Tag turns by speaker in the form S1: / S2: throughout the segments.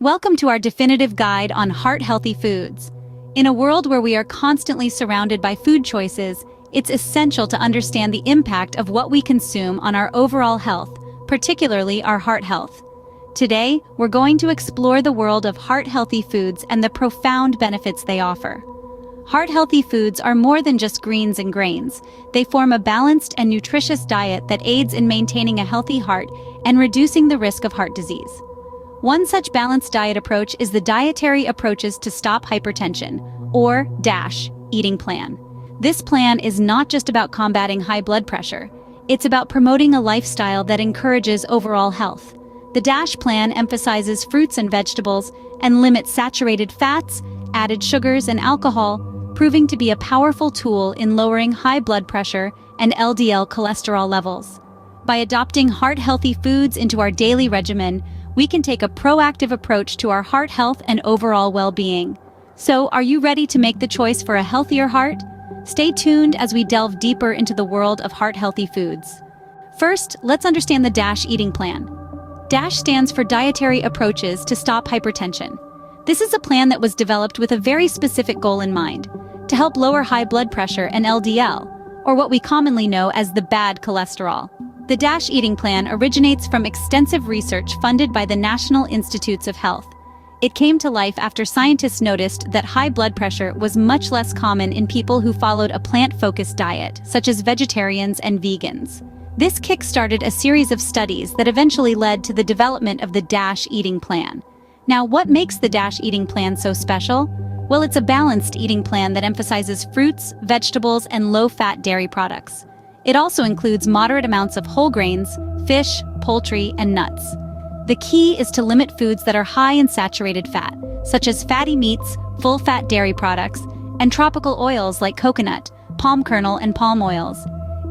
S1: Welcome to our definitive guide on heart-healthy foods. In a world where we are constantly surrounded by food choices, it's essential to understand the impact of what we consume on our overall health, particularly our heart health. Today, we're going to explore the world of heart-healthy foods and the profound benefits they offer. Heart-healthy foods are more than just greens and grains. They form a balanced and nutritious diet that aids in maintaining a healthy heart and reducing the risk of heart disease. One such balanced diet approach is the Dietary Approaches to Stop Hypertension, or DASH, eating plan. This plan is not just about combating high blood pressure. It's about promoting a lifestyle that encourages overall health. The DASH plan emphasizes fruits and vegetables and limits saturated fats, added sugars, and alcohol, proving to be a powerful tool in lowering high blood pressure and LDL cholesterol levels. By adopting heart-healthy foods into our daily regimen, we can take a proactive approach to our heart health and overall well-being. So, are you ready to make the choice for a healthier heart? Stay tuned as we delve deeper into the world of heart-healthy foods. First, let's understand the DASH eating plan. DASH stands for Dietary Approaches to Stop Hypertension. This is a plan that was developed with a very specific goal in mind: to help lower high blood pressure and LDL, or what we commonly know as the bad cholesterol. The DASH eating plan originates from extensive research funded by the National Institutes of Health. It came to life after scientists noticed that high blood pressure was much less common in people who followed a plant-focused diet, such as vegetarians and vegans. This kick-started a series of studies that eventually led to the development of the DASH eating plan. Now, what makes the DASH eating plan so special? Well, it's a balanced eating plan that emphasizes fruits, vegetables, and low-fat dairy products. It also includes moderate amounts of whole grains, fish, poultry, and nuts. The key is to limit foods that are high in saturated fat, such as fatty meats, full-fat dairy products, and tropical oils like coconut, palm kernel, and palm oils.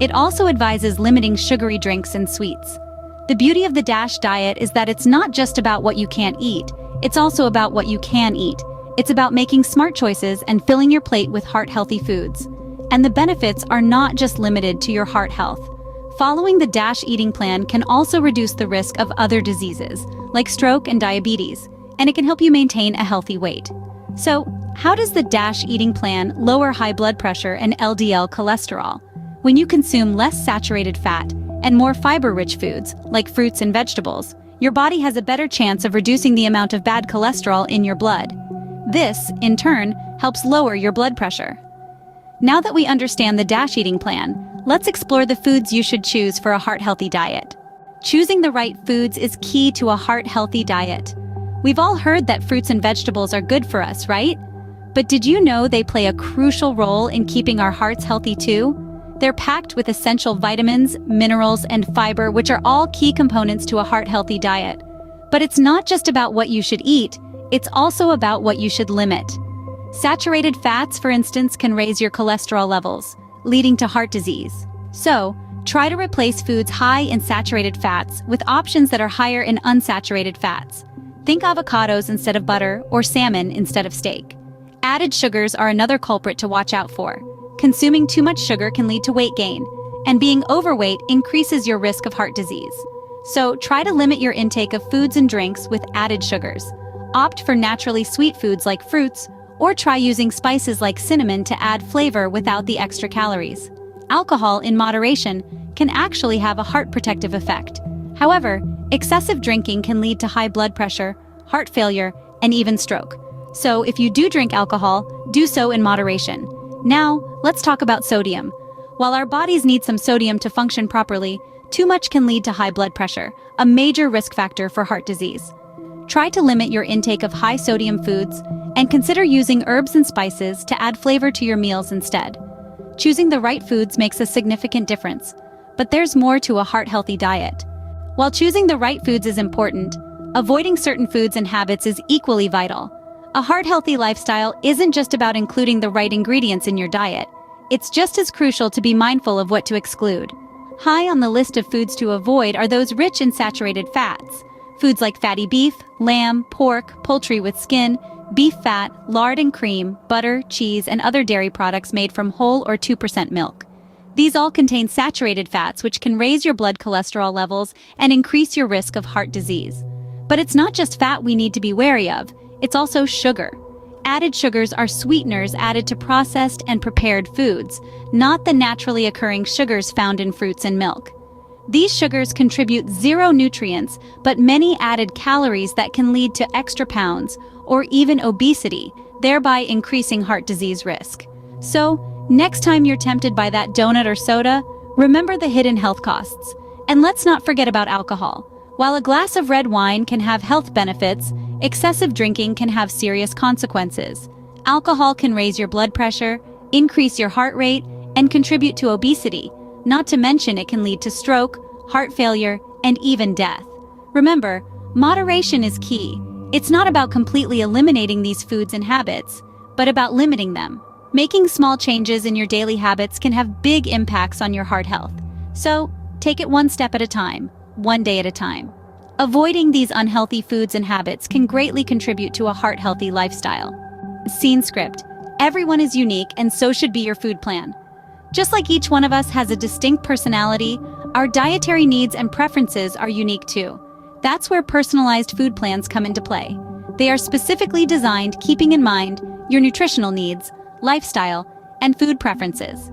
S1: It also advises limiting sugary drinks and sweets. The beauty of the DASH diet is that it's not just about what you can't eat, it's also about what you can eat. It's about making smart choices and filling your plate with heart-healthy foods. And the benefits are not just limited to your heart health. Following the DASH eating plan can also reduce the risk of other diseases, like stroke and diabetes, and it can help you maintain a healthy weight. So, how does the DASH eating plan lower high blood pressure and LDL cholesterol? When you consume less saturated fat and more fiber-rich foods, like fruits and vegetables, your body has a better chance of reducing the amount of bad cholesterol in your blood. This, in turn, helps lower your blood pressure. Now that we understand the DASH eating plan, let's explore the foods you should choose for a heart-healthy diet. Choosing the right foods is key to a heart-healthy diet. We've all heard that fruits and vegetables are good for us, right? But did you know they play a crucial role in keeping our hearts healthy too? They're packed with essential vitamins, minerals, and fiber, which are all key components to a heart-healthy diet. But it's not just about what you should eat, it's also about what you should limit. Saturated fats, for instance, can raise your cholesterol levels, leading to heart disease. So, try to replace foods high in saturated fats with options that are higher in unsaturated fats. Think avocados instead of butter or salmon instead of steak. Added sugars are another culprit to watch out for. Consuming too much sugar can lead to weight gain, and being overweight increases your risk of heart disease. So, try to limit your intake of foods and drinks with added sugars. Opt for naturally sweet foods like fruits, or try using spices like cinnamon to add flavor without the extra calories. Alcohol in moderation can actually have a heart protective effect. However, excessive drinking can lead to high blood pressure, heart failure, and even stroke. So if you do drink alcohol, do so in moderation. Now, let's talk about sodium. While our bodies need some sodium to function properly, too much can lead to high blood pressure, a major risk factor for heart disease. Try to limit your intake of high sodium foods and consider using herbs and spices to add flavor to your meals instead. Choosing the right foods makes a significant difference, but there's more to a heart-healthy diet. While choosing the right foods is important, avoiding certain foods and habits is equally vital. A heart-healthy lifestyle isn't just about including the right ingredients in your diet. It's just as crucial to be mindful of what to exclude. High on the list of foods to avoid are those rich in saturated fats. Foods like fatty beef, lamb, pork, poultry with skin, beef fat, lard and cream, butter, cheese, and other dairy products made from whole or 2% milk. These all contain saturated fats which can raise your blood cholesterol levels and increase your risk of heart disease. But it's not just fat we need to be wary of, it's also sugar. Added sugars are sweeteners added to processed and prepared foods, not the naturally occurring sugars found in fruits and milk. These sugars contribute zero nutrients, but many added calories that can lead to extra pounds or even obesity, thereby increasing heart disease risk. So, next time you're tempted by that donut or soda, remember the hidden health costs. And let's not forget about alcohol. While a glass of red wine can have health benefits, excessive drinking can have serious consequences. Alcohol can raise your blood pressure, increase your heart rate, and contribute to obesity. Not to mention it can lead to stroke, heart failure, and even death. Remember, moderation is key. It's not about completely eliminating these foods and habits, but about limiting them. Making small changes in your daily habits can have big impacts on your heart health. So, take it one step at a time, one day at a time. Avoiding these unhealthy foods and habits can greatly contribute to a heart-healthy lifestyle. Scene script. Everyone is unique, and so should be your food plan. Just like each one of us has a distinct personality, our dietary needs and preferences are unique too. That's where personalized food plans come into play. They are specifically designed keeping in mind your nutritional needs, lifestyle, and food preferences.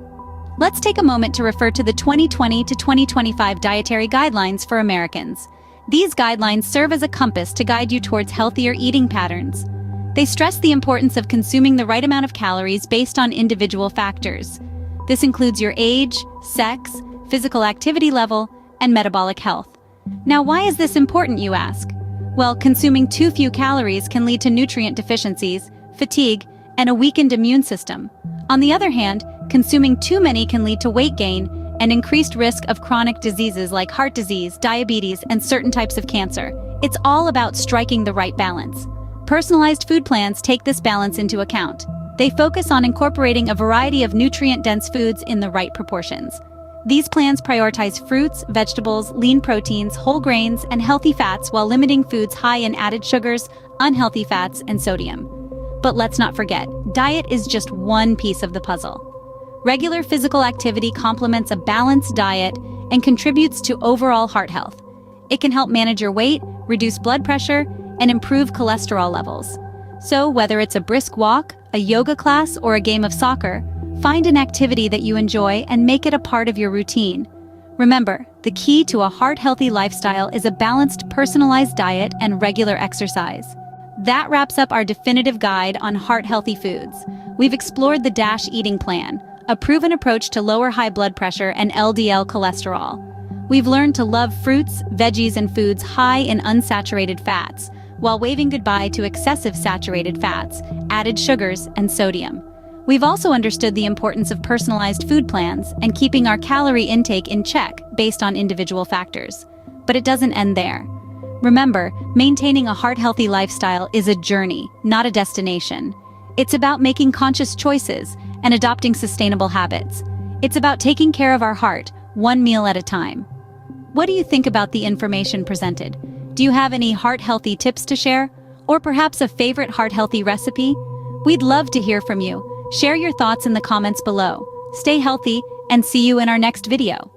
S1: Let's take a moment to refer to the 2020 to 2025 dietary guidelines for Americans. These guidelines serve as a compass to guide you towards healthier eating patterns. They stress the importance of consuming the right amount of calories based on individual factors. This includes your age, sex, physical activity level, and metabolic health. Now, why is this important, you ask? Well, consuming too few calories can lead to nutrient deficiencies, fatigue, and a weakened immune system. On the other hand, consuming too many can lead to weight gain and increased risk of chronic diseases like heart disease, diabetes, and certain types of cancer. It's all about striking the right balance. Personalized food plans take this balance into account. They focus on incorporating a variety of nutrient-dense foods in the right proportions. These plans prioritize fruits, vegetables, lean proteins, whole grains, and healthy fats while limiting foods high in added sugars, unhealthy fats, and sodium. But let's not forget, diet is just one piece of the puzzle. Regular physical activity complements a balanced diet and contributes to overall heart health. It can help manage your weight, reduce blood pressure, and improve cholesterol levels. So whether it's a brisk walk, a yoga class, or a game of soccer, find an activity that you enjoy and make it a part of your routine. Remember, the key to a heart-healthy lifestyle is a balanced, personalized diet and regular exercise. That wraps up our definitive guide on heart-healthy foods. We've explored the DASH eating plan, a proven approach to lower high blood pressure and LDL cholesterol. We've learned to love fruits, veggies, and foods high in unsaturated fats, while waving goodbye to excessive saturated fats, added sugars, and sodium. We've also understood the importance of personalized food plans and keeping our calorie intake in check based on individual factors. But it doesn't end there. Remember, maintaining a heart-healthy lifestyle is a journey, not a destination. It's about making conscious choices and adopting sustainable habits. It's about taking care of our heart, one meal at a time. What do you think about the information presented? Do you have any heart-healthy tips to share? Or perhaps a favorite heart-healthy recipe? We'd love to hear from you. Share your thoughts in the comments below. Stay healthy and see you in our next video.